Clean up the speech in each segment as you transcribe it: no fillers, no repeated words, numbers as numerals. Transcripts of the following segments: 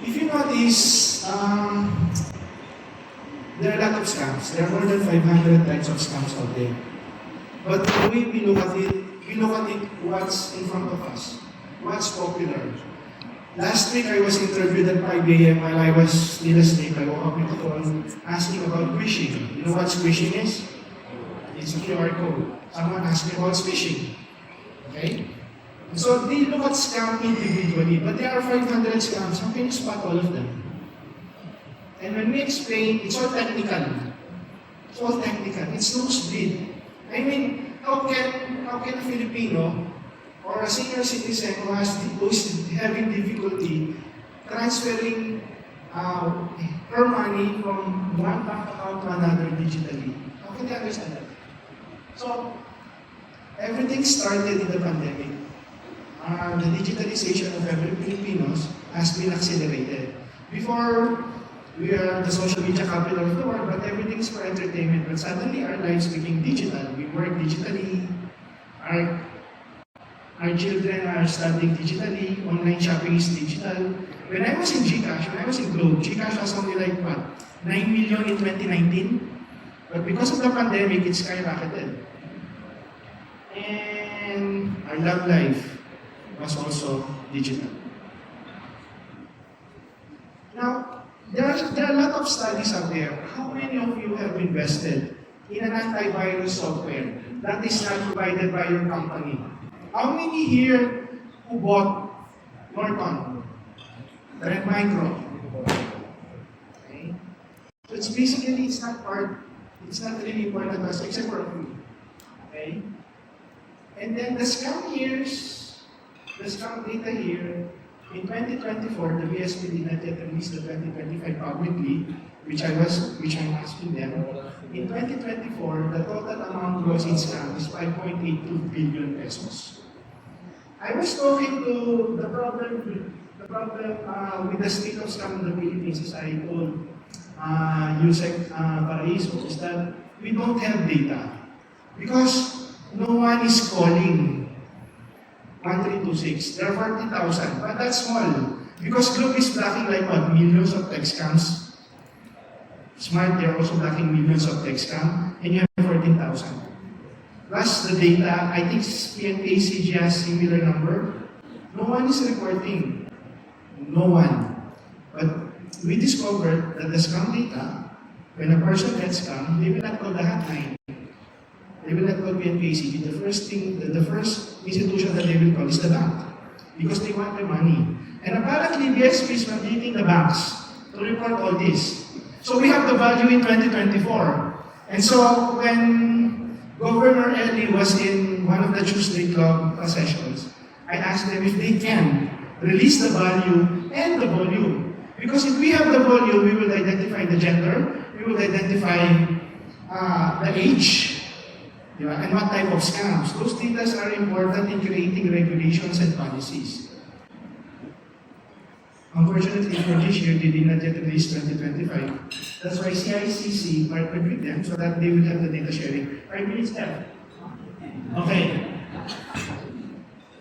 If you notice, there are a lot of scams. There are more than 500 types of scams out there. But the way we look at it what's in front of us, what's popular. Last week, I was interviewed at 5 a.m. while I was still asleep. I woke up with a call asking about phishing. You know what phishing is? It's a QR code. Someone asked me about phishing. Okay? So they look at scam individually, but there are 500 scams. How can you spot all of them? And when we explain, it's all technical. It's all technical. It's nosebleed. I mean, how can a Filipino or a senior citizen who's having difficulty transferring her money from one bank account to another digitally? How can they understand that? So, everything started in the pandemic. The digitalization of every Filipinos has been accelerated. Before, we are the social media capital of the world, but everything is for entertainment. But suddenly, our lives became digital. We work digitally. Our children are studying digitally. Online shopping is digital. When I was in GCash, when I was in Globe, GCash was only like what? 9 million in 2019. But because of the pandemic, it skyrocketed. And our love life was also digital. Now, there are a lot of studies out there. How many of you have invested in an antivirus software that is not provided by your company? How many here who bought Norton, Trend Micro? Okay. So it's basically, it's not really important to us, except for a few. Okay? And then the scam data here, in 2024, the BSP did not yet release the 2025 publicly, which I'm asking them. In 2024, the total amount gross in scam is 5.82 billion pesos. I was talking to the problem with the state of scam in the Philippines, as I told Yusek Paraiso, is that we don't have data because no one is calling 1326. There are 40,000, but that's small. Because Globe is blocking like what? Millions of text scams. Smart, they're also blocking millions of text scams, and you have 14,000. Plus the data, I think PNKCG has similar number. No one is reporting. No one. But we discovered that the scam data, when a person gets scammed, they will not call the hotline. They will not call PNKCG. The first institution that they will call is the bank because they want their money. And apparently, BSP is mandating the banks to report all this. So we have the value in 2024. And so when Governor Eli was in one of the Tuesday Club sessions, I asked them if they can release the value and the volume. Because if we have the volume, we will identify the gender, we will identify the age, and what type of scams. Those data are important in creating regulations and policies. Unfortunately, for this year, they did not yet release 2025. That's why CICC partnered with them so that they will have the data sharing. 5 minutes left. Okay.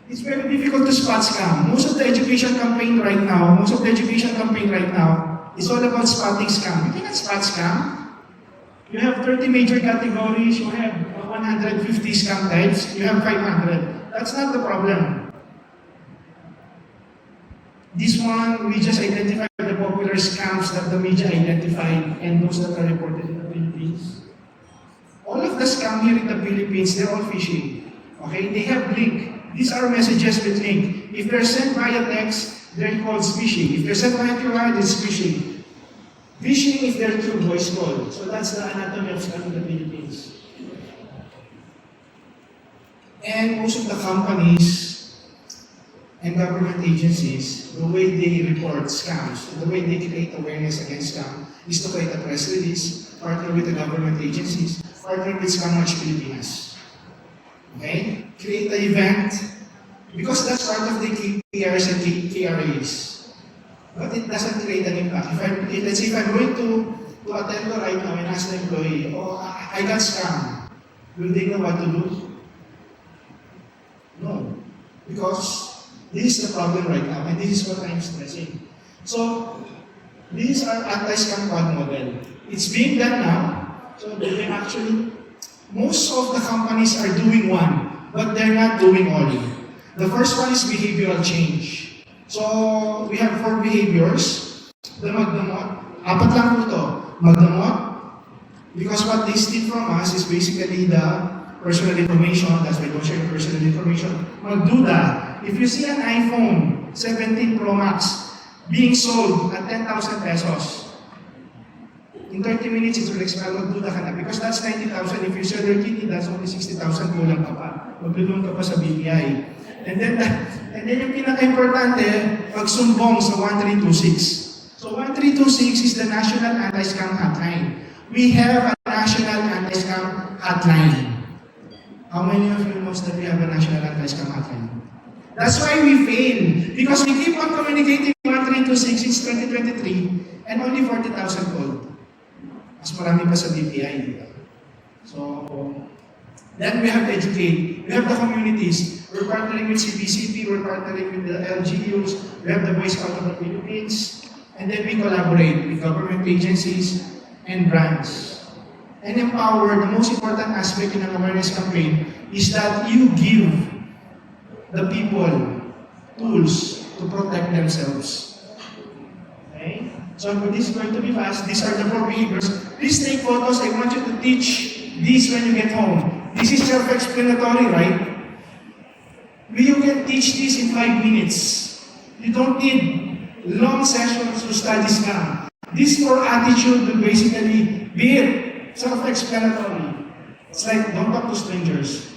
It's very difficult to spot scam. Most of the education campaign right now is all about spotting scam. You cannot spot scam. You have 30 major categories, you have 150 scam types, you have 500. That's not the problem. This one, we just identified the popular scams that the media identified and those that are reported in the Philippines. All of the scam here in the Philippines, they're all phishing. Okay, they have link. These are messages with link. If they're sent via text, they're called phishing. If they're sent via QR, it's phishing. Phishing is their true voice call. So that's the anatomy of scam in the Philippines. And most of the companies and government agencies, the way they report scams, the way they create awareness against scam is to create a press release, partner with the government agencies, partner with Scam Watch Pilipinas. Okay? Create an event, because that's part of the KPRs and KRAs. But it doesn't create an impact. Let's say if I'm going to attend right now and ask the employee, oh, I got scammed, will they know what to do? No. Because this is the problem right now, and this is what I'm stressing. So, these are anti-scam quad model. It's being done now. So they can actually, most of the companies are doing one, but they're not doing all. The first one is behavioral change. So we have 4 behaviors. The magdamot. 4 lang po ito. Magdamot. Because what they steal from us is basically the personal information. That's why don't share personal information. Magduda. If you see an iPhone 17 Pro Max being sold at 10,000 pesos, in 30 minutes, it will expire. Magduda ka na. Because that's 90,000. If you sell your kidney, that's only 60,000. Kulang ka pa. Maglulong ka pa sa BPI. And then yung pinaka-importante, pagsumbong sa 1326. So 1326 is the National Anti-Scam Hotline. We have a National Anti-Scam Hotline. How many of you knows that we have a National Anti-Scam Hotline? That's why we fail. Because we keep on communicating 1326 since 2023 and only 40,000 called. Mas marami pa sa BPI, di ba? So, then we have educate. We have the communities. We're partnering with CBCP, we're partnering with the LGUs, we have the Boy Scout of the Philippines, and then we collaborate with government agencies and brands. And empower, the most important aspect in an awareness campaign is that you give the people tools to protect themselves. Okay? So this is going to be fast. These are the 4 behaviors. Please take photos. I want you to teach this when you get home. This is self-explanatory, right? You can teach this in 5 minutes. You don't need long sessions to study scam. This 4 attitude will basically be it. Self-explanatory. It's like, don't talk to strangers.